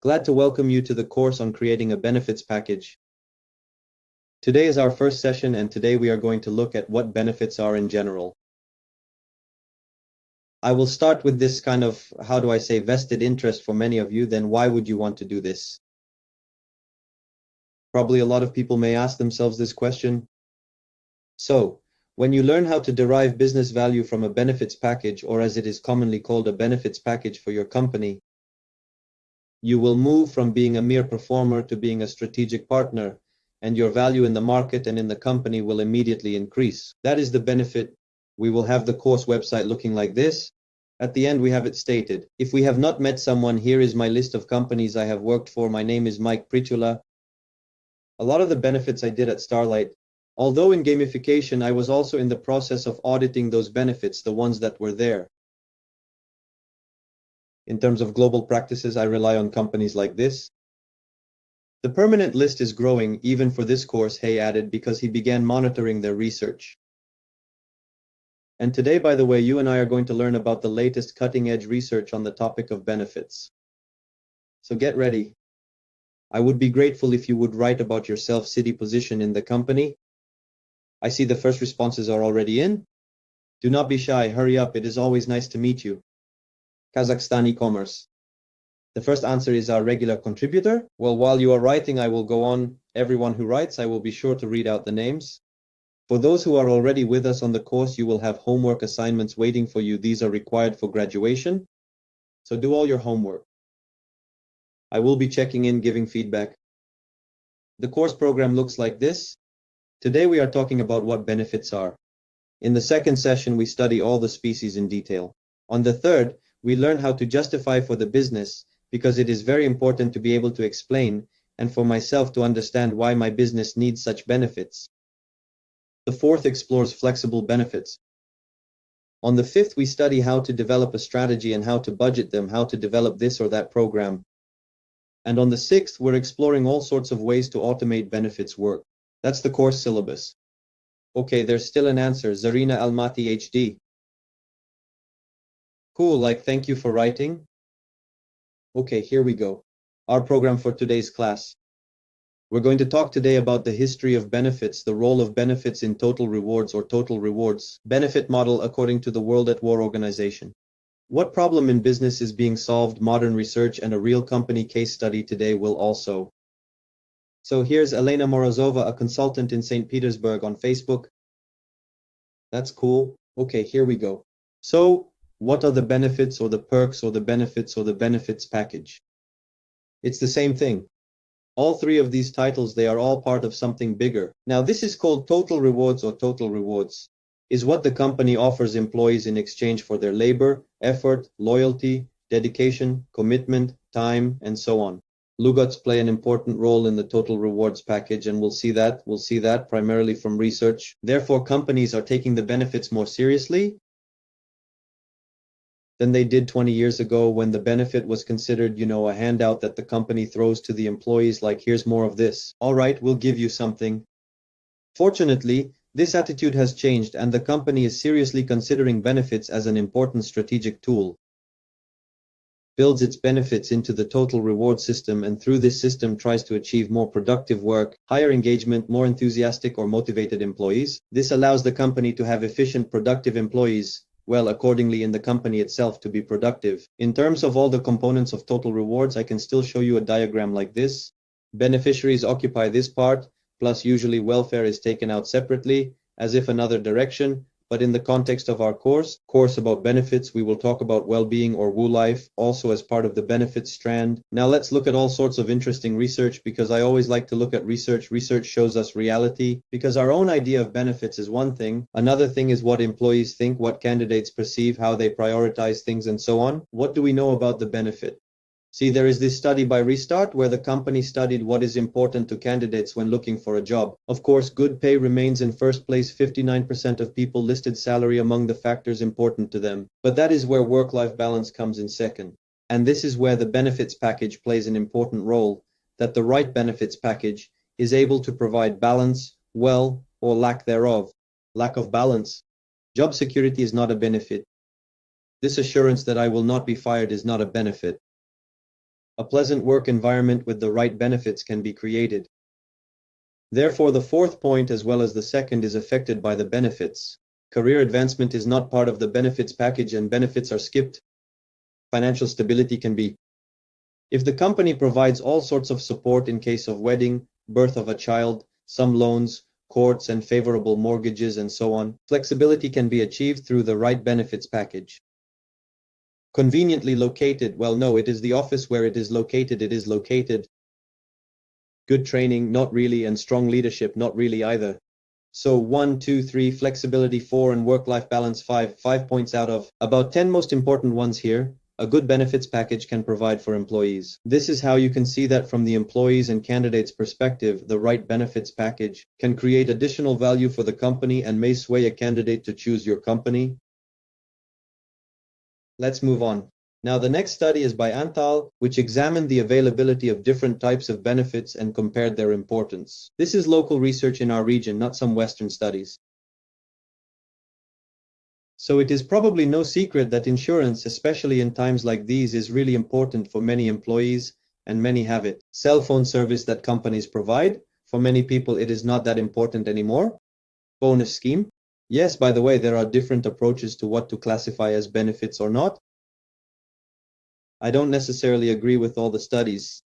Glad to welcome you to the course on creating a benefits package. Today is our first session, and today we are going to look at what benefits are in general. I will start with this kind of, vested interest for many of you. Then why would you want to do this? Probably a lot of people may ask themselves this question. So, when you learn how to derive business value from a benefits package, or as it is commonly called, a benefits package for your company, you will move from being a mere performer to being a strategic partner, and your value in the market and in the company will immediately increase. That is the benefit. We will have the course website looking like this. At the end, we have it stated. If we have not met someone, here is my list of companies I have worked for. My name is Mike Pritula. A lot of the benefits I did at Starlight. Although in gamification, I was also in the process of auditing those benefits, the ones that were there. In terms of global practices, I rely on companies like this. The permanent list is growing, even for this course, Hay added, because he began monitoring their research. And today, by the way, you and I are going to learn about the latest cutting-edge research on the topic of benefits. So get ready. I would be grateful if you would write about your self-city position in the company. I see the first responses are already in. Do not be shy, hurry up, it is always nice to meet you. Kazakhstan e-commerce. The first answer is our regular contributor. Well, while you are writing, I will go on. Everyone who writes, I will be sure to read out the names. For those who are already with us on the course, you will have homework assignments waiting for you. These are required for graduation. So do all your homework. I will be checking in, giving feedback. The course program looks like this. Today we are talking about what benefits are. In the second session, we study all the species in detail. On the third, we learn how to justify for the business, because it is very important to be able to explain, and for myself to understand why my business needs such benefits. The fourth explores flexible benefits. On the fifth, we study how to develop a strategy and how to budget them, how to develop this or that program. And on the sixth, we're exploring all sorts of ways to automate benefits work. That's the course syllabus. Okay, there's still an answer. Zarina Almaty HD. Cool, thank you for writing. Okay, here we go. Our program for today's class. We're going to talk today about the history of benefits, the role of benefits in total rewards or total rewards, benefit model according to the World at War organization. What problem in business is being solved, modern research, and a real company case study today will also. So here's Elena Morozova, a consultant in St. Petersburg, on Facebook. That's cool. Okay, here we go. So, what are the benefits or the perks or the benefits or the benefits package? It's the same thing. All three of these titles, they are all part of something bigger. Now, this is called total rewards, or total rewards is what the company offers employees in exchange for their labor, effort, loyalty, dedication, commitment, time, and so on. Lugats play an important role in the total rewards package, and we'll see that primarily from research. Therefore, companies are taking the benefits more seriously than they did 20 years ago, when the benefit was considered, a handout that the company throws to the employees, like, here's more of this. All right, we'll give you something. Fortunately, this attitude has changed, and the company is seriously considering benefits as an important strategic tool. Builds its benefits into the total reward system, and through this system tries to achieve more productive work, higher engagement, more enthusiastic or motivated employees. This allows the company to have efficient, productive employees, accordingly in the company itself to be productive. In terms of all the components of total rewards, I can still show you a diagram like this. Beneficiaries occupy this part, plus usually welfare is taken out separately, as if another direction. But in the context of our course about benefits, we will talk about well-being or Wu life, also as part of the benefits strand. Now let's look at all sorts of interesting research, because I always like to look at research. Research shows us reality, because our own idea of benefits is one thing. Another thing is what employees think, what candidates perceive, how they prioritize things, and so on. What do we know about the benefit? See, there is this study by Restart where the company studied what is important to candidates when looking for a job. Of course, good pay remains in first place. 59% of people listed salary among the factors important to them. But that is where work-life balance comes in second. And this is where the benefits package plays an important role, that the right benefits package is able to provide balance, or lack thereof. Lack of balance. Job security is not a benefit. This assurance that I will not be fired is not a benefit. A pleasant work environment with the right benefits can be created. Therefore, the fourth point as well as the second is affected by the benefits. Career advancement is not part of the benefits package and benefits are skipped. Financial stability can be. If the company provides all sorts of support in case of wedding, birth of a child, some loans, courts and favorable mortgages and so on, flexibility can be achieved through the right benefits package. Conveniently located, well no, it is the office where it is located. Good training, not really, and strong leadership, not really either. So 1, 2, 3, flexibility 4, and work-life balance 5. 5 points out of about 10 most important ones here. A good benefits package can provide for employees. This is how you can see that from the employees and candidates' perspective, the right benefits package can create additional value for the company and may sway a candidate to choose your company. Let's move on. Now the next study is by Antal, which examined the availability of different types of benefits and compared their importance. This is local research in our region, not some Western studies. So it is probably no secret that insurance, especially in times like these, is really important for many employees, and many have it. Cell phone service that companies provide, for many people it is not that important anymore. Bonus scheme. Yes, by the way, there are different approaches to what to classify as benefits or not. I don't necessarily agree with all the studies.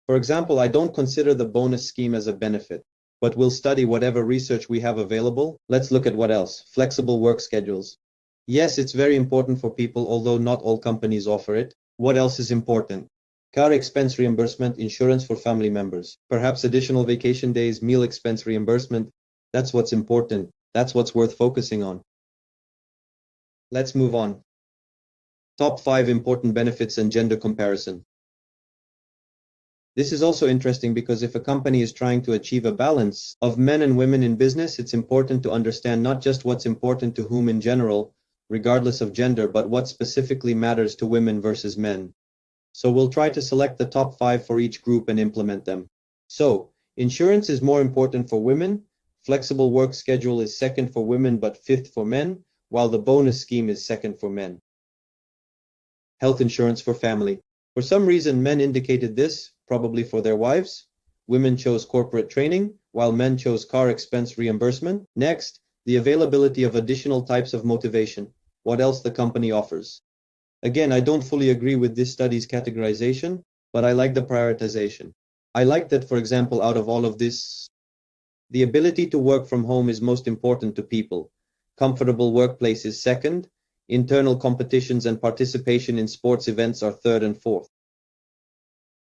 For example, I don't consider the bonus scheme as a benefit, but we'll study whatever research we have available. Let's look at what else. Flexible work schedules. Yes, it's very important for people, although not all companies offer it. What else is important? Car expense reimbursement, insurance for family members, perhaps additional vacation days, meal expense reimbursement. That's what's important. That's what's worth focusing on. Let's move on. Top 5 important benefits and gender comparison. This is also interesting because if a company is trying to achieve a balance of men and women in business, it's important to understand not just what's important to whom in general, regardless of gender, but what specifically matters to women versus men. So we'll try to select the top 5 for each group and implement them. So, insurance is more important for women, flexible work schedule is second for women but fifth for men, while the bonus scheme is second for men. Health insurance for family. For some reason, men indicated this, probably for their wives. Women chose corporate training, while men chose car expense reimbursement. Next, the availability of additional types of motivation. What else the company offers. Again, I don't fully agree with this study's categorization, but I like the prioritization. I like that, for example, out of all of this, the ability to work from home is most important to people. Comfortable workplace is second. Internal competitions and participation in sports events are third and fourth.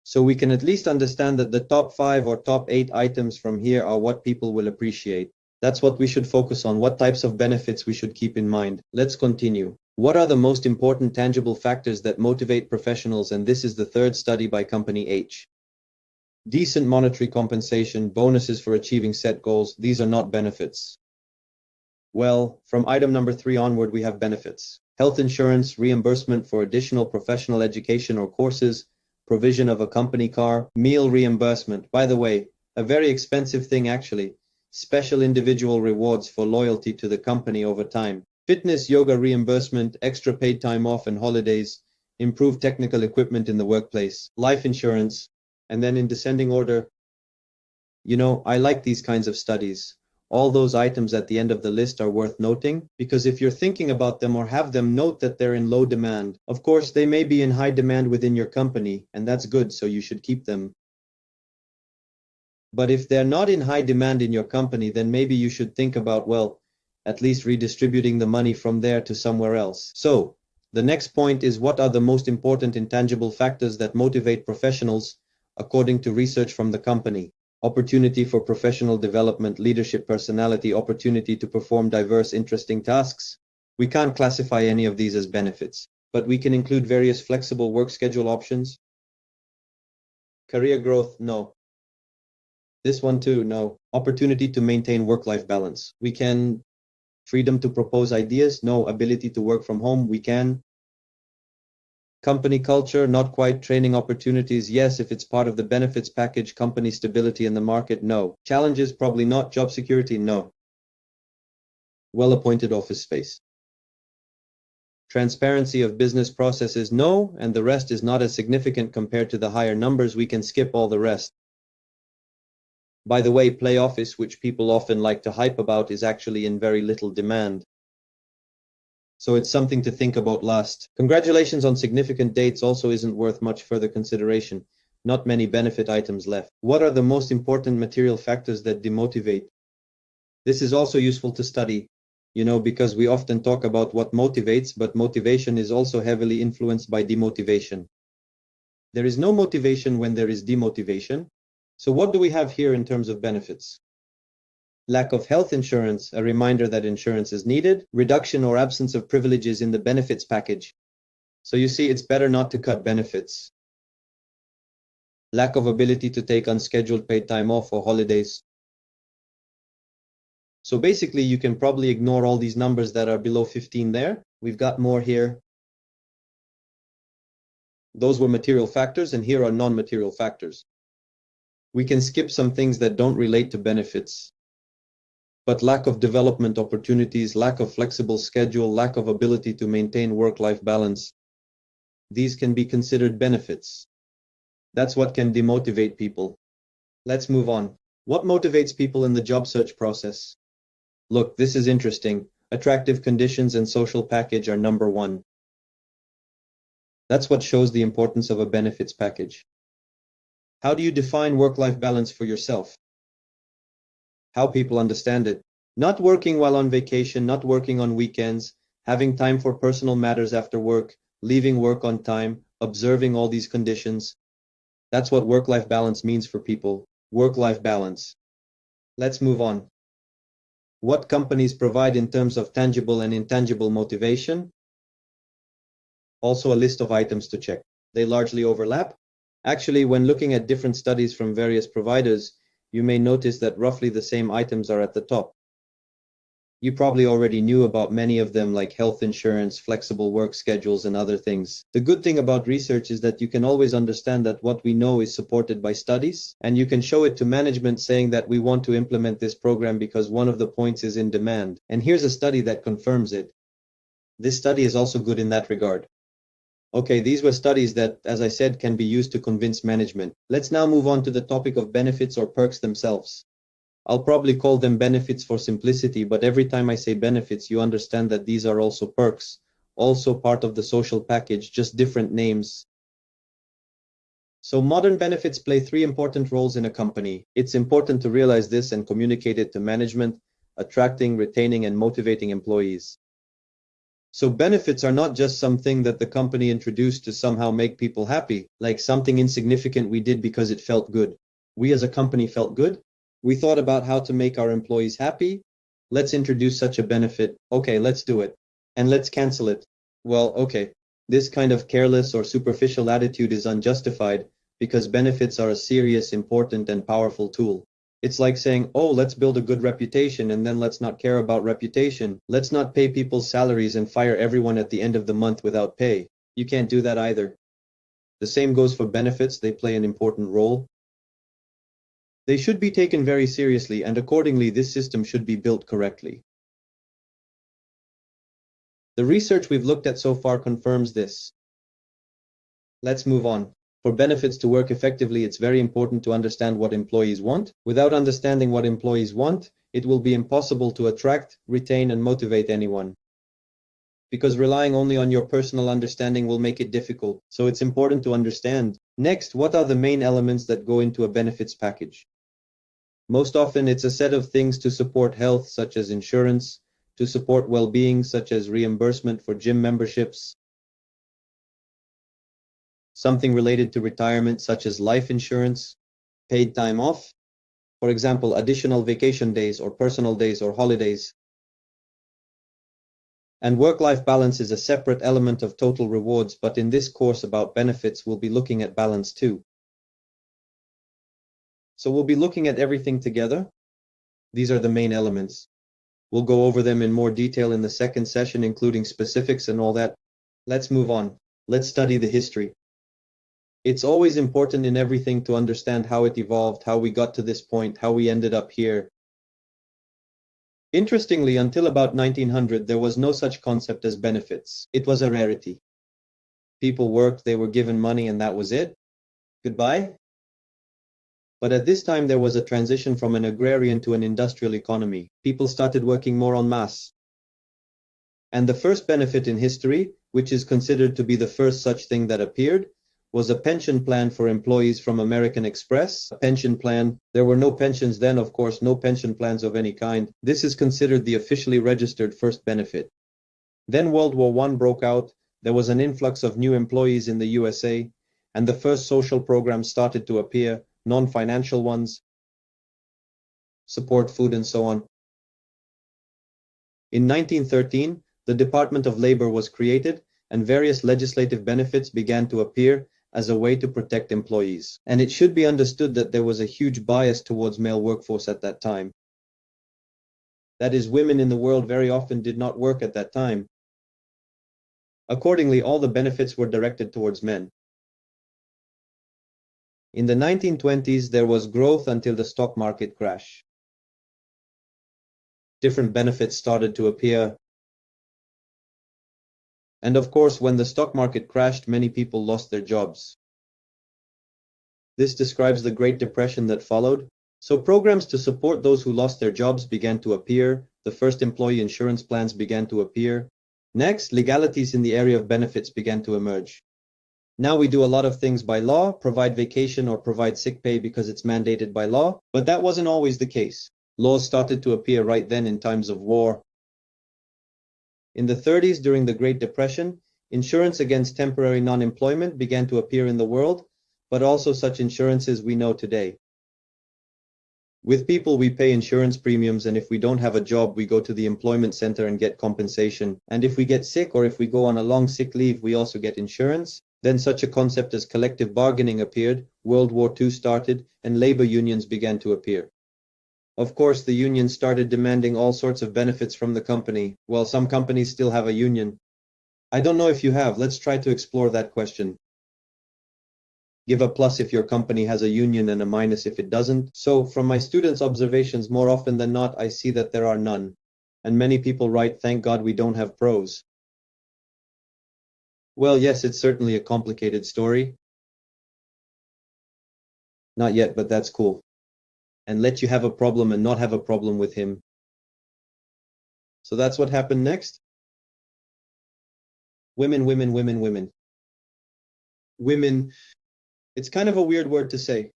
So we can at least understand that the top 5 or top 8 items from here are what people will appreciate. That's what we should focus on, what types of benefits we should keep in mind. Let's continue. What are the most important tangible factors that motivate professionals? And this is the third study by Company H. Decent monetary compensation, bonuses for achieving set goals, these are not benefits. Well, from item number 3 onward we have benefits. Health insurance, reimbursement for additional professional education or courses, provision of a company car, meal reimbursement. By the way, a very expensive thing actually. Special individual rewards for loyalty to the company over time. Fitness, yoga reimbursement, extra paid time off and holidays, improved technical equipment in the workplace, life insurance, and then in descending order. You know, I like these kinds of studies. All those items at the end of the list are worth noting, because if you're thinking about them or have them, note that they're in low demand. Of course, they may be in high demand within your company, and that's good, so you should keep them. But if they're not in high demand in your company, then maybe you should think about, well, at least redistributing the money from there to somewhere else. So, the next point is, what are the most important intangible factors that motivate professionals, according to research from the company? Opportunity for professional development, leadership, personality, opportunity to perform diverse, interesting tasks. We can't classify any of these as benefits, but we can include various flexible work schedule options. Career growth, no. This one too, no. Opportunity to maintain work-life balance. We can. Freedom to propose ideas, no. Ability to work from home, we can. Company culture, not quite. Training opportunities, yes, if it's part of the benefits package. Company stability in the market, no. Challenges, probably not. Job security, no. Well-appointed office space. Transparency of business processes, no, and the rest is not as significant compared to the higher numbers. We can skip all the rest. By the way, play office, which people often like to hype about, is actually in very little demand. So it's something to think about last. Congratulations on significant dates also isn't worth much further consideration. Not many benefit items left. What are the most important material factors that demotivate? This is also useful to study, because we often talk about what motivates, but motivation is also heavily influenced by demotivation. There is no motivation when there is demotivation. So what do we have here in terms of benefits? Lack of health insurance, a reminder that insurance is needed. Reduction or absence of privileges in the benefits package. So you see, it's better not to cut benefits. Lack of ability to take unscheduled paid time off or holidays. So basically, you can probably ignore all these numbers that are below 15 there. We've got more here. Those were material factors, and here are non-material factors. We can skip some things that don't relate to benefits. But lack of development opportunities, lack of flexible schedule, lack of ability to maintain work-life balance, these can be considered benefits. That's what can demotivate people. Let's move on. What motivates people in the job search process? Look, this is interesting. Attractive conditions and social package are number one. That's what shows the importance of a benefits package. How do you define work-life balance for yourself? How people understand it. Not working while on vacation, not working on weekends, having time for personal matters after work, leaving work on time, observing all these conditions. That's what work-life balance means for people. Work-life balance. Let's move on. What companies provide in terms of tangible and intangible motivation? Also a list of items to check. They largely overlap. Actually, when looking at different studies from various providers, you may notice that roughly the same items are at the top. You probably already knew about many of them, like health insurance, flexible work schedules, and other things. The good thing about research is that you can always understand that what we know is supported by studies, and you can show it to management saying that we want to implement this program because one of the points is in demand. And here's a study that confirms it. This study is also good in that regard. Okay, these were studies that, as I said, can be used to convince management. Let's now move on to the topic of benefits or perks themselves. I'll probably call them benefits for simplicity, but every time I say benefits, you understand that these are also perks, also part of the social package, just different names. So modern benefits play three important roles in a company. It's important to realize this and communicate it to management, attracting, retaining, and motivating employees. So benefits are not just something that the company introduced to somehow make people happy, like something insignificant we did because it felt good. We as a company felt good. We thought about how to make our employees happy. Let's introduce such a benefit. Okay, let's do it. And let's cancel it. Well, okay. This kind of careless or superficial attitude is unjustified because benefits are a serious, important, and powerful tool. It's like saying, oh, let's build a good reputation and then let's not care about reputation. Let's not pay people's salaries and fire everyone at the end of the month without pay. You can't do that either. The same goes for benefits. They play an important role. They should be taken very seriously, and accordingly, this system should be built correctly. The research we've looked at so far confirms this. Let's move on. For benefits to work effectively, it's very important to understand what employees want. Without understanding what employees want, it will be impossible to attract, retain, and motivate anyone. Because relying only on your personal understanding will make it difficult, so it's important to understand. Next, what are the main elements that go into a benefits package? Most often, it's a set of things to support health, such as insurance, to support well-being, such as reimbursement for gym memberships, something related to retirement, such as life insurance, paid time off, for example, additional vacation days or personal days or holidays. And work-life balance is a separate element of total rewards, but in this course about benefits, we'll be looking at balance too. So we'll be looking at everything together. These are the main elements. We'll go over them in more detail in the second session, including specifics and all that. Let's move on. Let's study the history. It's always important in everything to understand how it evolved, how we got to this point, how we ended up here. Interestingly, until about 1900, there was no such concept as benefits. It was a rarity. People worked, they were given money, and that was it. Goodbye. But at this time, there was a transition from an agrarian to an industrial economy. People started working more en masse. And the first benefit in history, which is considered to be the first such thing that appeared, was a pension plan for employees from American Express. A pension plan. There were no pensions then, of course, no pension plans of any kind. This is considered the officially registered first benefit. Then World War I broke out. There was an influx of new employees in the USA, and the first social programs started to appear, non-financial ones, support food and so on. In 1913, the Department of Labor was created, and various legislative benefits began to appear as a way to protect employees. And it should be understood that there was a huge bias towards male workforce at that time. That is, women in the world very often did not work at that time. Accordingly, all the benefits were directed towards men. In the 1920s, there was growth until the stock market crash. Different benefits started to appear. And of course, when the stock market crashed, many people lost their jobs. This describes the Great Depression that followed. So programs to support those who lost their jobs began to appear. The first employee insurance plans began to appear. Next, legalities in the area of benefits began to emerge. Now we do a lot of things by law, provide vacation or provide sick pay because it's mandated by law, but that wasn't always the case. Laws started to appear right then in times of war. In the 30s, during the Great Depression, insurance against temporary non-employment began to appear in the world, but also such insurances we know today. With people, we pay insurance premiums, and if we don't have a job, we go to the employment center and get compensation. And if we get sick or if we go on a long sick leave, we also get insurance. Then such a concept as collective bargaining appeared, World War II started, and labor unions began to appear. Of course, the unions started demanding all sorts of benefits from the company. Well, some companies still have a union. I don't know if you have. Let's try to explore that question. Give a plus if your company has a union and a minus if it doesn't. So, from my students' observations, more often than not, I see that there are none. And many people write, thank God we don't have pros. Well, yes, it's certainly a complicated story. Not yet, but that's cool. And let you have a problem and not have a problem with him. So that's what happened next. Women, women, women, women. Women, it's kind of a weird word to say.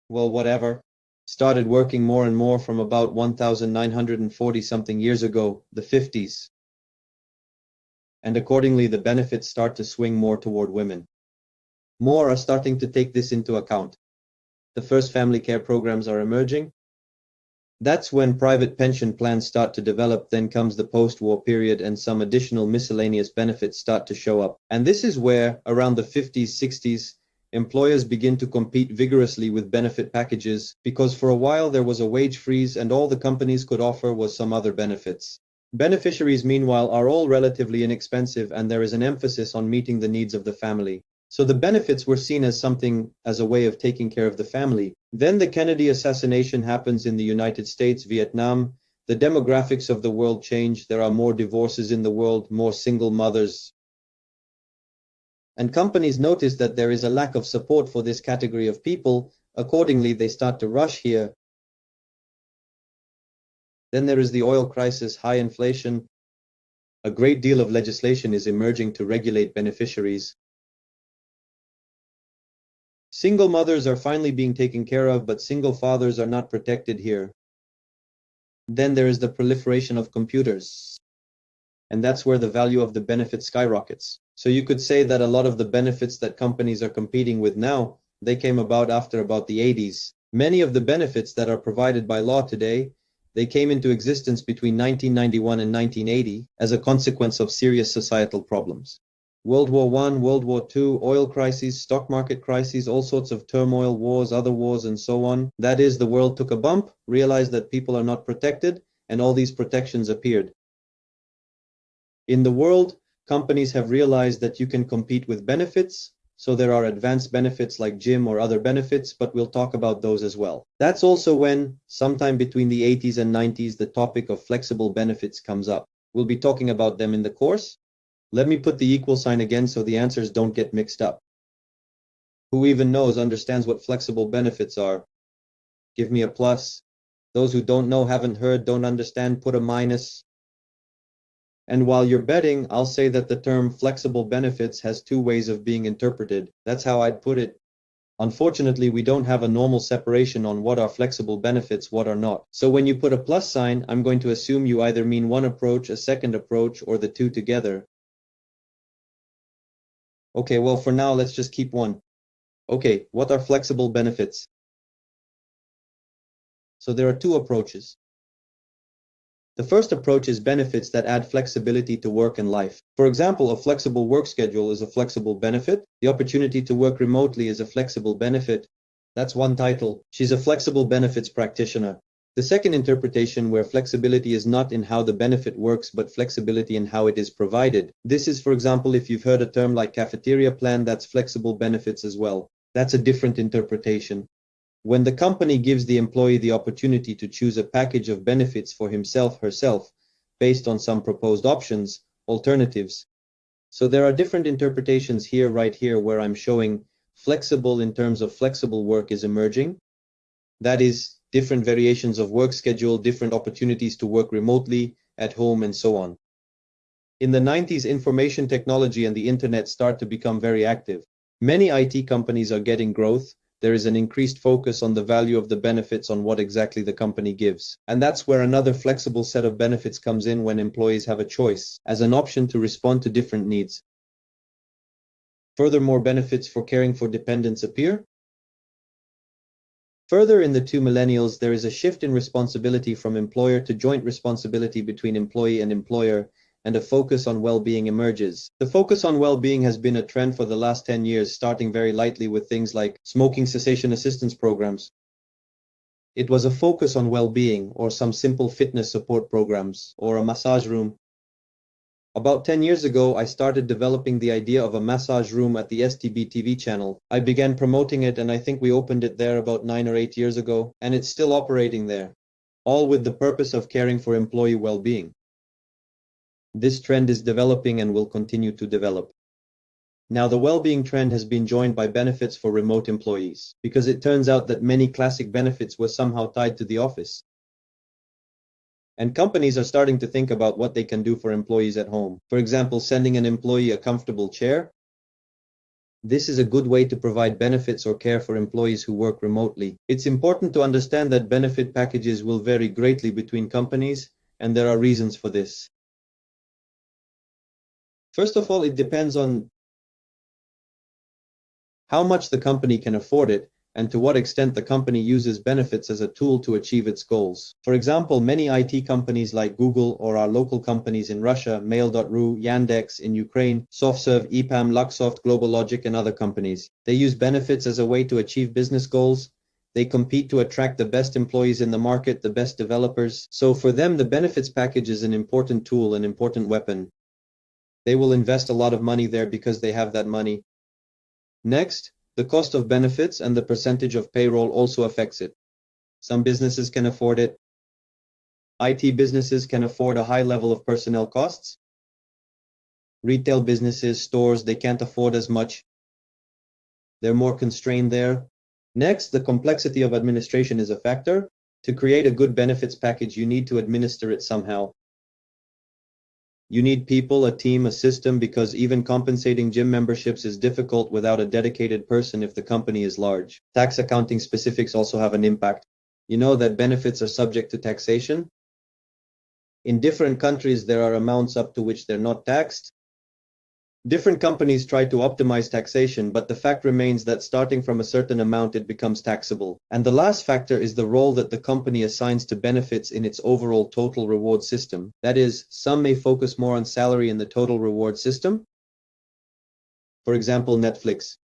Well, whatever. Started working more and more from about 1940 something years ago, the 50s. And accordingly, the benefits start to swing more toward women. More are starting to take this into account. The first family care programs are emerging. That's when private pension plans start to develop. Then comes the post-war period and some additional miscellaneous benefits start to show up. And this is where, around the 50s, 60s, employers begin to compete vigorously with benefit packages, because for a while there was a wage freeze and all the companies could offer was some other benefits. Beneficiaries, meanwhile, are all relatively inexpensive, and there is an emphasis on meeting the needs of the family. So the benefits were seen as something, as a way of taking care of the family. Then the Kennedy assassination happens in the United States, Vietnam. The demographics of the world change. There are more divorces in the world, more single mothers. And companies notice that there is a lack of support for this category of people. Accordingly, they start to rush here. Then there is the oil crisis, high inflation. A great deal of legislation is emerging to regulate beneficiaries. Single mothers are finally being taken care of, but single fathers are not protected here. Then there is the proliferation of computers. And that's where the value of the benefit skyrockets. So you could say that a lot of the benefits that companies are competing with now, they came about after about the 80s. Many of the benefits that are provided by law today, they came into existence between 1991 and 1980 as a consequence of serious societal problems. World War I, World War II, oil crises, stock market crises, all sorts of turmoil, wars, other wars, and so on. That is, the world took a bump, realized that people are not protected, and all these protections appeared. In the world, companies have realized that you can compete with benefits, So there are advanced benefits like gym or other benefits, but we'll talk about those as well. That's also when, sometime between the 80s and 90s, the topic of flexible benefits comes up. We'll be talking about them in the course. Let me put the equal sign again so the answers don't get mixed up. Who even knows, understands what flexible benefits are? Give me a plus. Those who don't know, haven't heard, don't understand, put a minus. And while you're betting, I'll say that the term flexible benefits has two ways of being interpreted. That's how I'd put it. Unfortunately, we don't have a normal separation on what are flexible benefits, what are not. So when you put a plus sign, I'm going to assume you either mean one approach, a second approach, or the two together. Okay, well, for now, let's just keep one. Okay, what are flexible benefits? So there are two approaches. The first approach is benefits that add flexibility to work and life. For example, a flexible work schedule is a flexible benefit. The opportunity to work remotely is a flexible benefit. That's one title. She's a flexible benefits practitioner. The second interpretation, where flexibility is not in how the benefit works, but flexibility in how it is provided. This is, for example, if you've heard a term like cafeteria plan, that's flexible benefits as well. That's a different interpretation. When the company gives the employee the opportunity to choose a package of benefits for himself, herself, based on some proposed options, alternatives. So there are different interpretations here, right here, where I'm showing flexible in terms of flexible work is emerging. That is, different variations of work schedule, different opportunities to work remotely, at home, and so on. In the 90s, information technology and the internet start to become very active. Many IT companies are getting growth. There is an increased focus on the value of the benefits, on what exactly the company gives. And that's where another flexible set of benefits comes in, when employees have a choice, as an option to respond to different needs. Furthermore, benefits for caring for dependents appear. Further, in the two millennials, there is a shift in responsibility from employer to joint responsibility between employee and employer, and a focus on well-being emerges. The focus on well-being has been a trend for the last 10 years, starting very lightly with things like smoking cessation assistance programs. It was a focus on well-being, or some simple fitness support programs, or a massage room. About 10 years ago, I started developing the idea of a massage room at the STB TV channel. I began promoting it, and I think we opened it there about 9 or 8 years ago, and it's still operating there, all with the purpose of caring for employee well-being. This trend is developing and will continue to develop. Now, the well-being trend has been joined by benefits for remote employees, because it turns out that many classic benefits were somehow tied to the office. And companies are starting to think about what they can do for employees at home. For example, sending an employee a comfortable chair. This is a good way to provide benefits or care for employees who work remotely. It's important to understand that benefit packages will vary greatly between companies, and there are reasons for this. First of all, it depends on how much the company can afford it, and to what extent the company uses benefits as a tool to achieve its goals. For example, many IT companies like Google, or our local companies in Russia, Mail.ru, Yandex in Ukraine, SoftServe, EPAM, Luxoft, GlobalLogic, and other companies. They use benefits as a way to achieve business goals. They compete to attract the best employees in the market, the best developers. So for them, the benefits package is an important tool, an important weapon. They will invest a lot of money there because they have that money. Next, the cost of benefits and the percentage of payroll also affects it. Some businesses can afford it. IT businesses can afford a high level of personnel costs. Retail businesses, stores, they can't afford as much. They're more constrained there. Next, the complexity of administration is a factor. To create a good benefits package, you need to administer it somehow. You need people, a team, a system, because even compensating gym memberships is difficult without a dedicated person if the company is large. Tax accounting specifics also have an impact. You know that benefits are subject to taxation. In different countries, there are amounts up to which they're not taxed. Different companies try to optimize taxation, but the fact remains that starting from a certain amount, it becomes taxable. And the last factor is the role that the company assigns to benefits in its overall total reward system. That is, some may focus more on salary in the total reward system. For example, Netflix.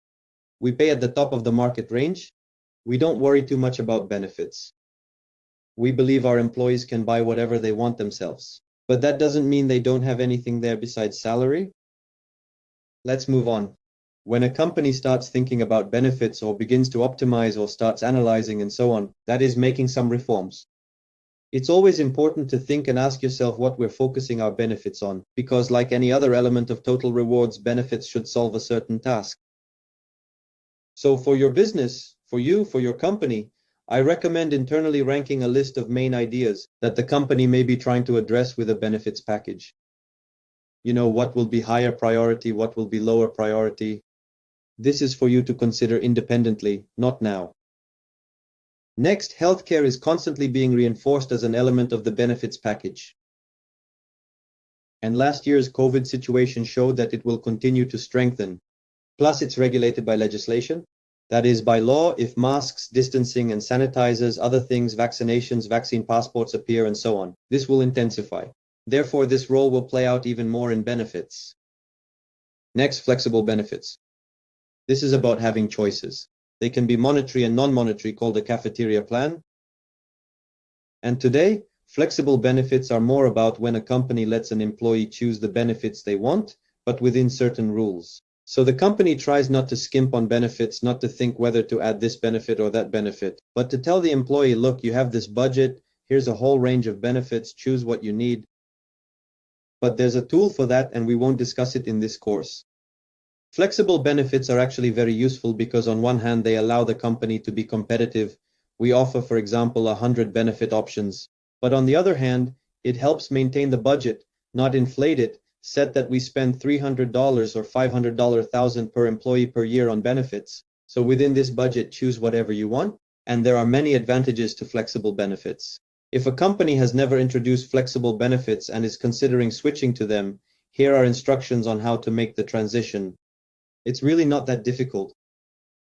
We pay at the top of the market range. We don't worry too much about benefits. We believe our employees can buy whatever they want themselves. But that doesn't mean they don't have anything there besides salary. Let's move on. When a company starts thinking about benefits or begins to optimize or starts analyzing and so on, that is making some reforms. It's always important to think and ask yourself what we're focusing our benefits on, because like any other element of total rewards, benefits should solve a certain task. So for your business, for you, for your company, I recommend internally ranking a list of main ideas that the company may be trying to address with a benefits package. You know, what will be higher priority, what will be lower priority. This is for you to consider independently, not now. Next, healthcare is constantly being reinforced as an element of the benefits package. And last year's COVID situation showed that it will continue to strengthen. Plus, it's regulated by legislation. That is, by law, if masks, distancing, and sanitizers, other things, vaccinations, vaccine passports appear, and so on, this will intensify. Therefore, this role will play out even more in benefits. Next, flexible benefits. This is about having choices. They can be monetary and non-monetary, called a cafeteria plan. And today, flexible benefits are more about when a company lets an employee choose the benefits they want, but within certain rules. So the company tries not to skimp on benefits, not to think whether to add this benefit or that benefit, but to tell the employee, look, you have this budget, here's a whole range of benefits, choose what you need. But there's a tool for that, and we won't discuss it in this course. Flexible benefits are actually very useful because on one hand, they allow the company to be competitive. We offer, for example, 100 benefit options. But on the other hand, it helps maintain the budget, not inflate it, set that we spend $300 or $500,000 per employee per year on benefits. So within this budget, choose whatever you want. And there are many advantages to flexible benefits. If a company has never introduced flexible benefits and is considering switching to them, here are instructions on how to make the transition. It's really not that difficult.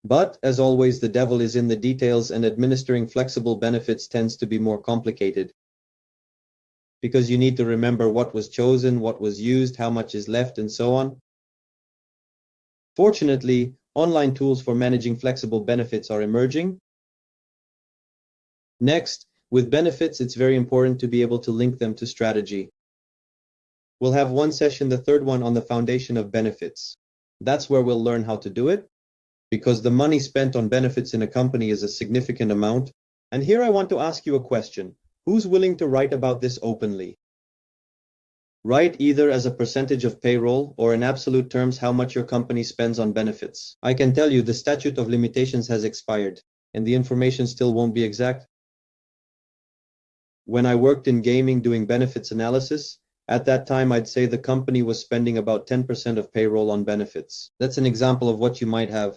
But, as always, the devil is in the details, and administering flexible benefits tends to be more complicated. Because you need to remember what was chosen, what was used, how much is left, and so on. Fortunately, online tools for managing flexible benefits are emerging. Next, with benefits, it's very important to be able to link them to strategy. We'll have one session, the third one, on the foundation of benefits. That's where we'll learn how to do it, because the money spent on benefits in a company is a significant amount. And here I want to ask you a question. Who's willing to write about this openly? Write either as a percentage of payroll or in absolute terms how much your company spends on benefits. I can tell you the statute of limitations has expired, and the information still won't be exact. When I worked in gaming doing benefits analysis, at that time, I'd say the company was spending about 10% of payroll on benefits. That's an example of what you might have.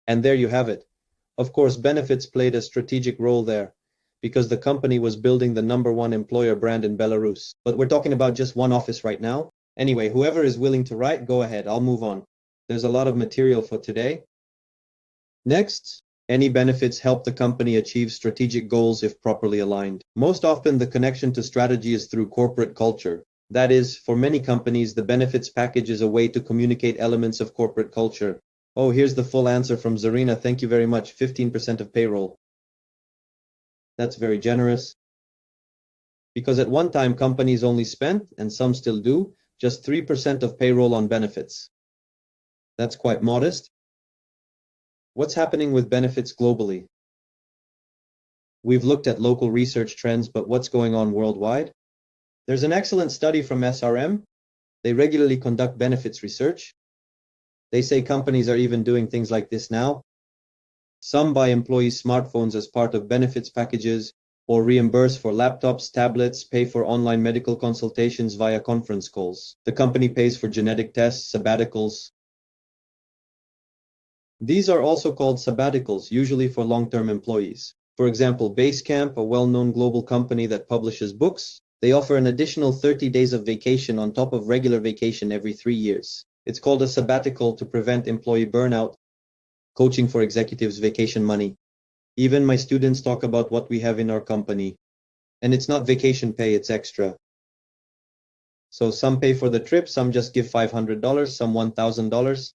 And there you have it. Of course, benefits played a strategic role there because the company was building the #1 employer brand in Belarus. But we're talking about just one office right now. Anyway, whoever is willing to write, go ahead. I'll move on. There's a lot of material for today. Next, any benefits help the company achieve strategic goals if properly aligned. Most often, the connection to strategy is through corporate culture. That is, for many companies, the benefits package is a way to communicate elements of corporate culture. Oh, here's the full answer from Zarina. Thank you very much. 15% of payroll. That's very generous. Because at one time, companies only spent, and some still do, just 3% of payroll on benefits. That's quite modest. What's happening with benefits globally? We've looked at local research trends, but what's going on worldwide? There's an excellent study from SRM. They regularly conduct benefits research. They say companies are even doing things like this now. Some buy employees smartphones as part of benefits packages, or reimburse for laptops, tablets, pay for online medical consultations via conference calls. The company pays for genetic tests, sabbaticals. These are also called sabbaticals, usually for long-term employees. For example, Basecamp, a well-known global company that publishes books, they offer an additional 30 days of vacation on top of regular vacation every 3 years. It's called a sabbatical to prevent employee burnout. Coaching for executives, vacation money. Even my students talk about what we have in our company. And it's not vacation pay, it's extra. So some pay for the trip, some just give $500, some $1,000.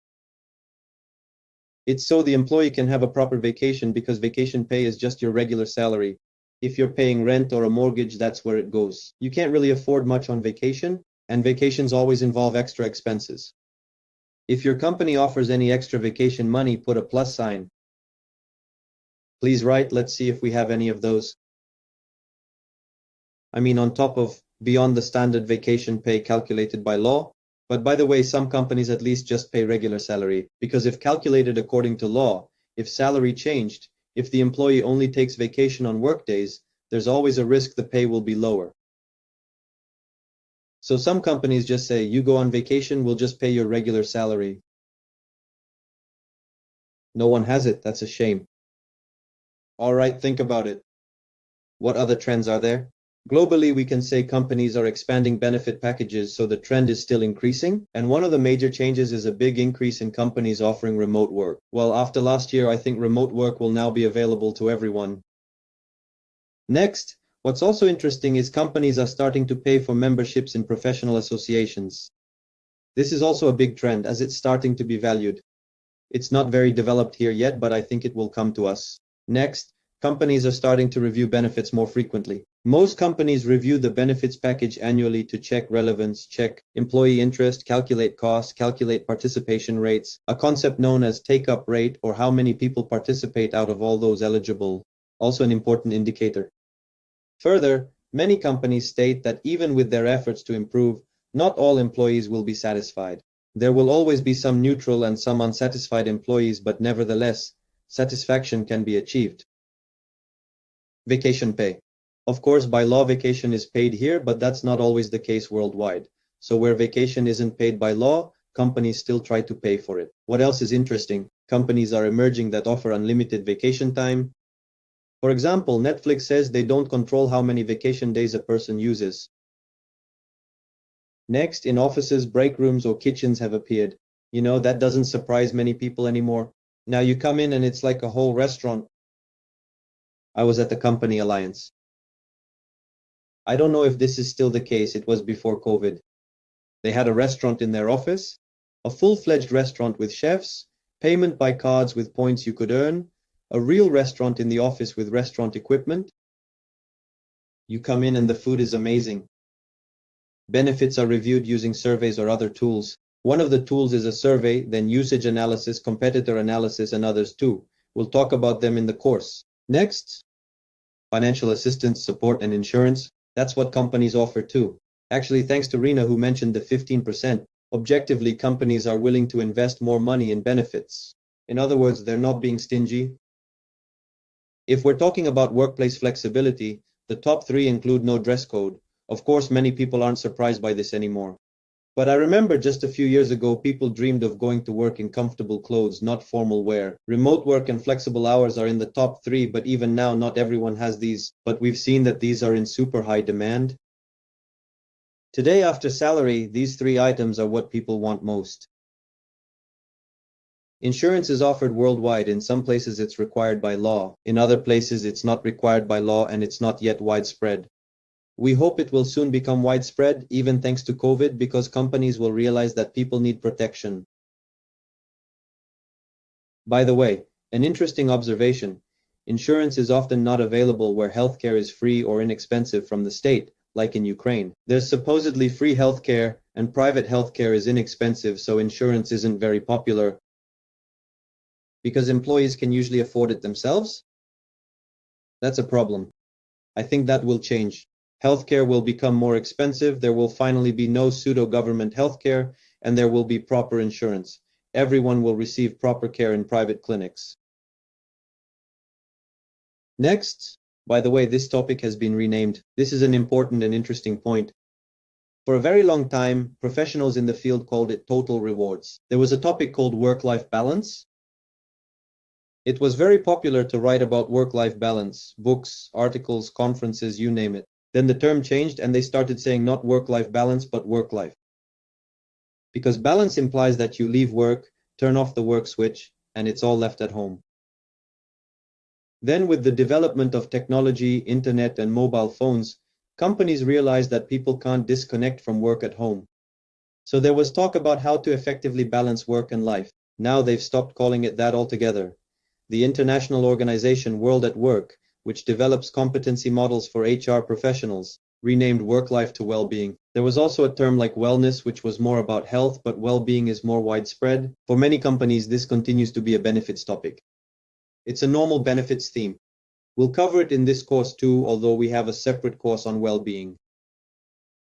It's so the employee can have a proper vacation because vacation pay is just your regular salary. If you're paying rent or a mortgage, that's where it goes. You can't really afford much on vacation, and vacations always involve extra expenses. If your company offers any extra vacation money, put a plus sign. Please write, let's see if we have any of those. I mean, on top of beyond the standard vacation pay calculated by law. But by the way, some companies at least just pay regular salary, because if calculated according to law, if salary changed, if the employee only takes vacation on work days, there's always a risk the pay will be lower. So some companies just say, you go on vacation, we'll just pay your regular salary. No one has it, that's a shame. All right, think about it. What other trends are there? Globally, we can say companies are expanding benefit packages, so the trend is still increasing. And one of the major changes is a big increase in companies offering remote work. Well, after last year, I think remote work will now be available to everyone. Next, what's also interesting is companies are starting to pay for memberships in professional associations. This is also a big trend as it's starting to be valued. It's not very developed here yet, but I think it will come to us. Next, companies are starting to review benefits more frequently. Most companies review the benefits package annually to check relevance, check employee interest, calculate costs, calculate participation rates, a concept known as take-up rate, or how many people participate out of all those eligible, also an important indicator. Further, many companies state that even with their efforts to improve, not all employees will be satisfied. There will always be some neutral and some unsatisfied employees, but nevertheless, satisfaction can be achieved. Vacation pay. Of course, by law, vacation is paid here, but that's not always the case worldwide. So where vacation isn't paid by law, companies still try to pay for it. What else is interesting? Companies are emerging that offer unlimited vacation time. For example, Netflix says they don't control how many vacation days a person uses. Next, in offices, break rooms or kitchens have appeared. You know, that doesn't surprise many people anymore. Now you come in and it's like a whole restaurant. I was at the Company Alliance. I don't know if this is still the case, it was before COVID. They had a restaurant in their office, a full-fledged restaurant with chefs, payment by cards with points you could earn, a real restaurant in the office with restaurant equipment. You come in and the food is amazing. Benefits are reviewed using surveys or other tools. One of the tools is a survey, then usage analysis, competitor analysis, and others too. We'll talk about them in the course. Next, financial assistance, support, and insurance. That's what companies offer too. Actually, thanks to Rina who mentioned the 15%, objectively companies are willing to invest more money in benefits. In other words, they're not being stingy. If we're talking about workplace flexibility, the top 3 include no dress code. Of course, many people aren't surprised by this anymore. But I remember just a few years ago, people dreamed of going to work in comfortable clothes, not formal wear. Remote work and flexible hours are in the top 3, but even now, not everyone has these. But we've seen that these are in super high demand. Today, after salary, these 3 items are what people want most. Insurance is offered worldwide. In some places, it's required by law. In other places, it's not required by law and it's not yet widespread. We hope it will soon become widespread, even thanks to COVID, because companies will realize that people need protection. By the way, an interesting observation. Insurance is often not available where healthcare is free or inexpensive from the state, like in Ukraine. There's supposedly free healthcare, and private healthcare is inexpensive, so insurance isn't very popular. Because employees can usually afford it themselves? That's a problem. I think that will change. Healthcare will become more expensive, there will finally be no pseudo-government healthcare, and there will be proper insurance. Everyone will receive proper care in private clinics. Next, by the way, this topic has been renamed. This is an important and interesting point. For a very long time, professionals in the field called it total rewards. There was a topic called work-life balance. It was very popular to write about work-life balance, books, articles, conferences, you name it. Then the term changed and they started saying not work-life balance, but work-life. Because balance implies that you leave work, turn off the work switch, and it's all left at home. Then with the development of technology, internet, and mobile phones, companies realized that people can't disconnect from work at home. So there was talk about how to effectively balance work and life. Now they've stopped calling it that altogether. The international organization World at Work, which develops competency models for HR professionals, renamed work-life to well-being. There was also a term like wellness, which was more about health, but well-being is more widespread. For many companies, this continues to be a benefits topic. It's a normal benefits theme. We'll cover it in this course too, although we have a separate course on well-being.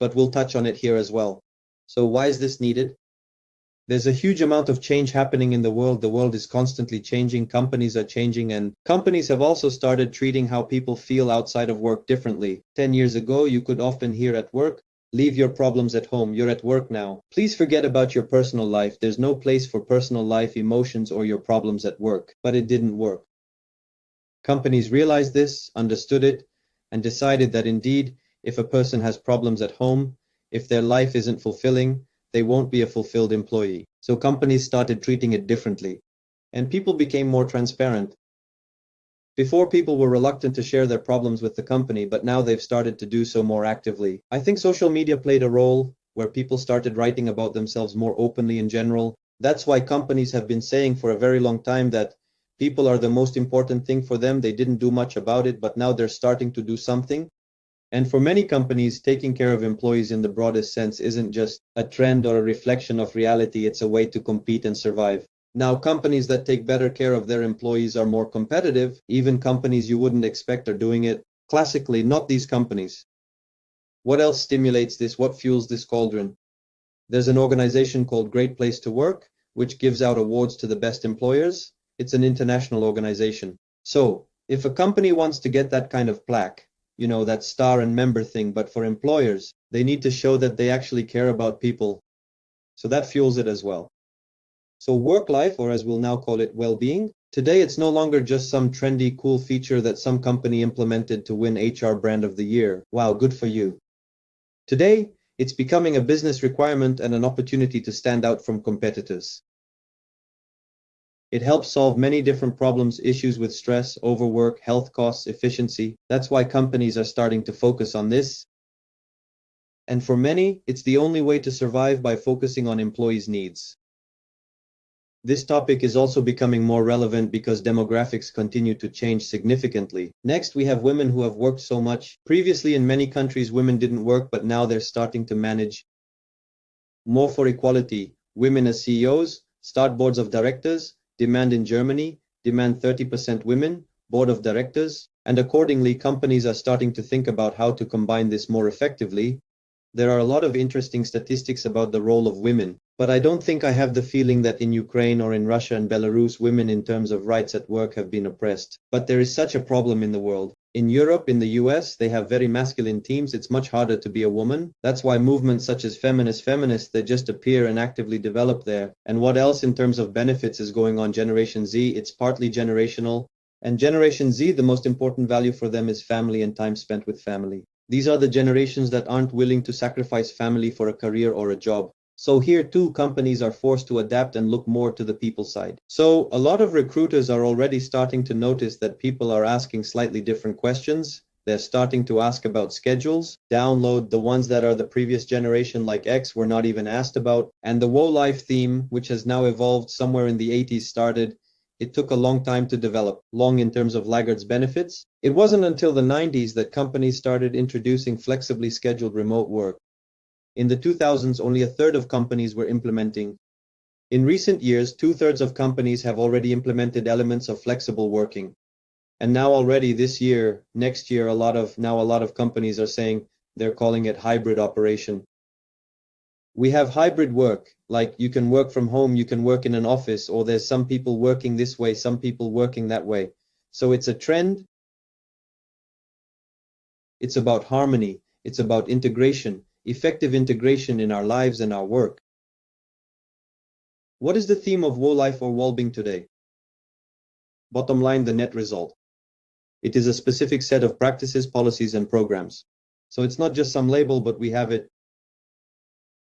But we'll touch on it here as well. So why is this needed? There's a huge amount of change happening in the world. The world is constantly changing, companies are changing, and companies have also started treating how people feel outside of work differently. 10 years ago, you could often hear at work, "Leave your problems at home, you're at work now. Please forget about your personal life. There's no place for personal life, emotions, or your problems at work." But it didn't work. Companies realized this, understood it, and decided that indeed, if a person has problems at home, if their life isn't fulfilling, they won't be a fulfilled employee. So companies started treating it differently, and people became more transparent. Before, people were reluctant to share their problems with the company, but now they've started to do so more actively. I think social media played a role where people started writing about themselves more openly in general. That's why companies have been saying for a very long time that people are the most important thing for them. They didn't do much about it, but now they're starting to do something. And for many companies, taking care of employees in the broadest sense isn't just a trend or a reflection of reality, it's a way to compete and survive. Now, companies that take better care of their employees are more competitive. Even companies you wouldn't expect are doing it. Classically, not these companies. What else stimulates this? What fuels this cauldron? There's an organization called Great Place to Work, which gives out awards to the best employers. It's an international organization. So, if a company wants to get that kind of plaque, that star and member thing, but for employers, they need to show that they actually care about people. So that fuels it as well. So work life, or as we'll now call it, well-being, today it's no longer just some trendy, cool feature that some company implemented to win HR Brand of the Year. Wow, good for you. Today, it's becoming a business requirement and an opportunity to stand out from competitors. It helps solve many different problems, issues with stress, overwork, health costs, efficiency. That's why companies are starting to focus on this. And for many, it's the only way to survive by focusing on employees' needs. This topic is also becoming more relevant because demographics continue to change significantly. Next, we have women who have worked so much. Previously, in many countries, women didn't work, but now they're starting to manage. More for equality. Women as CEOs, start boards of directors. Demand in Germany, demand 30% women, board of directors, and accordingly, companies are starting to think about how to combine this more effectively. There are a lot of interesting statistics about the role of women, but I don't think I have the feeling that in Ukraine or in Russia and Belarus, women in terms of rights at work have been oppressed. But there is such a problem in the world. In Europe, in the US, they have very masculine teams. It's much harder to be a woman. That's why movements such as feminists, they just appear and actively develop there. And what else in terms of benefits is going on? Generation Z, it's partly generational. And Generation Z, the most important value for them is family and time spent with family. These are the generations that aren't willing to sacrifice family for a career or a job. So here too, companies are forced to adapt and look more to the people side. So a lot of recruiters are already starting to notice that people are asking slightly different questions. They're starting to ask about schedules, download the ones that are the previous generation like X were not even asked about. And the WO life theme, which has now evolved somewhere in the 80s started. It took a long time to develop, long in terms of laggards benefits. It wasn't until the 90s that companies started introducing flexibly scheduled remote work. In the 2000s, only a third of companies were implementing. In recent years, 2/3 of companies have already implemented elements of flexible working. And now already this year, next year, a lot of companies are saying they're calling it hybrid operation. We have hybrid work, like you can work from home, you can work in an office, or there's some people working this way, some people working that way. So it's a trend. It's about harmony. It's about integration. Effective integration in our lives and our work. What is the theme of WO life or well-being today? Bottom line, the net result. It is a specific set of practices, policies, and programs. So it's not just some label, but we have it.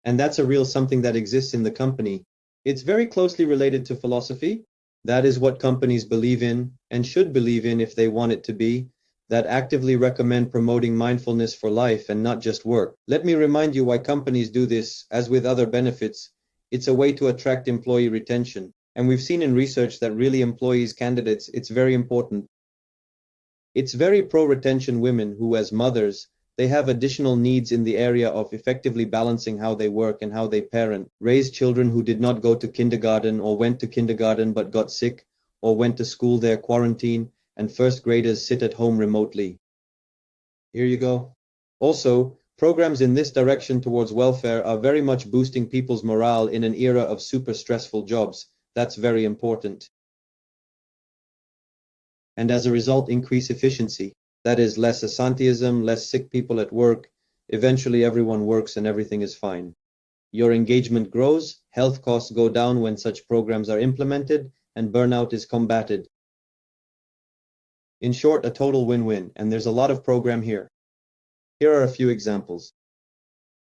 And that's a real something that exists in the company. It's very closely related to philosophy. That is what companies believe in and should believe in if they want it to be. That actively recommend promoting mindfulness for life and not just work. Let me remind you why companies do this. As with other benefits, it's a way to attract employee retention. And we've seen in research that really employees, candidates, it's very important. It's very pro-retention women who, as mothers, They have additional needs in the area of effectively balancing how they work and how they parent, raise children who did not go to kindergarten or went to kindergarten but got sick, or went to school there quarantine, and first graders sit at home remotely. Here you go. Also, programs in this direction towards welfare are very much boosting people's morale in an era of super stressful jobs. That's very important. And as a result, increase efficiency. That is, less absenteeism, less sick people at work. Eventually, everyone works and everything is fine. Your engagement grows, health costs go down when such programs are implemented, and burnout is combated. In short, a total win-win, and there's a lot of program here. Here are a few examples.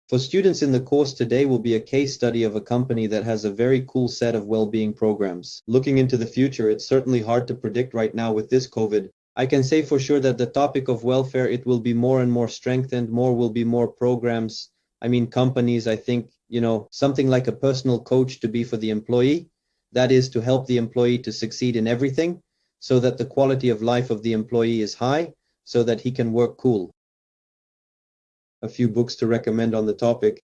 For students in the course today will be a case study of a company that has a very cool set of well-being programs. Looking into the future, it's certainly hard to predict right now with this COVID. I can say for sure that the topic of welfare, it will be more and more strengthened, more will be more programs. I mean, companies, I think, something like a personal coach to be for the employee. That is to help the employee to succeed in everything so that the quality of life of the employee is high so that he can work cool. A few books to recommend on the topic.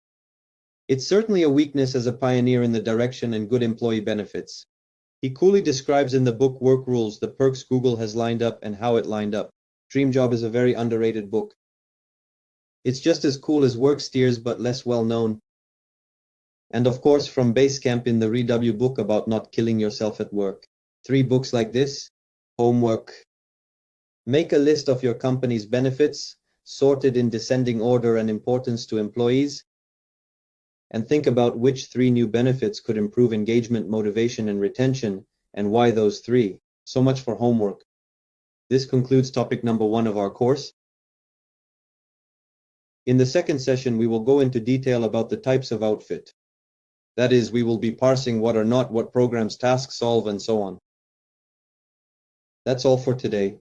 It's certainly a weakness as a pioneer in the direction and good employee benefits. He coolly describes in the book Work Rules the perks Google has lined up and how it lined up. Dream Job is a very underrated book. It's just as cool as Work Steers but less well known. And of course from Basecamp in the Re-W book about not killing yourself at work. 3 books like this. Homework. Make a list of your company's benefits, sorted in descending order and importance to employees, and think about which 3 new benefits could improve engagement, motivation, and retention, and why those 3. So much for homework. This concludes topic number 1 of our course. In the second session, we will go into detail about the types of outfit. That is, we will be parsing what are not, what programs tasks solve, and so on. That's all for today.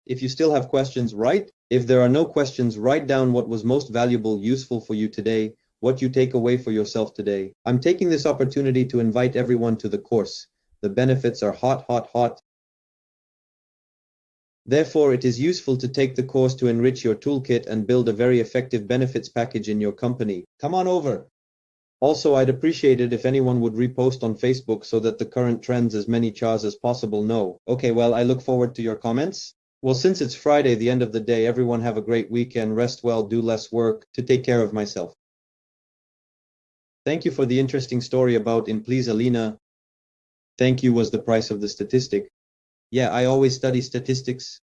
If you still have questions, write. If there are no questions, write down what was most valuable, useful for you today, what you take away for yourself today. I'm taking this opportunity to invite everyone to the course. The benefits are hot, hot, hot. Therefore, it is useful to take the course to enrich your toolkit and build a very effective benefits package in your company. Come on over. Also, I'd appreciate it if anyone would repost on Facebook so that the current trends as many chars as possible know. Okay, well, I look forward to your comments. Well, since it's Friday, the end of the day, everyone have a great weekend, rest well, do less work, to take care of myself. Thank you for the interesting story about in Please Alina. Thank you was the price of the statistic. Yeah, I always study statistics.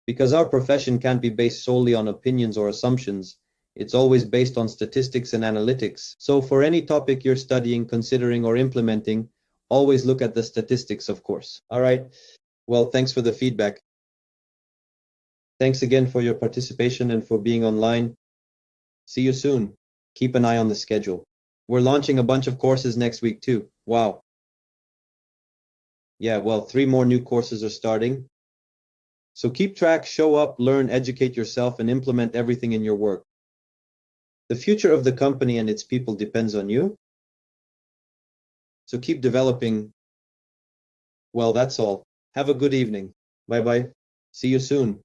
Because our profession can't be based solely on opinions or assumptions. It's always based on statistics and analytics. So for any topic you're studying, considering, or implementing, always look at the statistics, of course. All right. Well, thanks for the feedback. Thanks again for your participation and for being online. See you soon. Keep an eye on the schedule. We're launching a bunch of courses next week too. Wow. Yeah, well, 3 more new courses are starting. So keep track, show up, learn, educate yourself, and implement everything in your work. The future of the company and its people depends on you. So keep developing. Well, that's all. Have a good evening. Bye-bye. See you soon.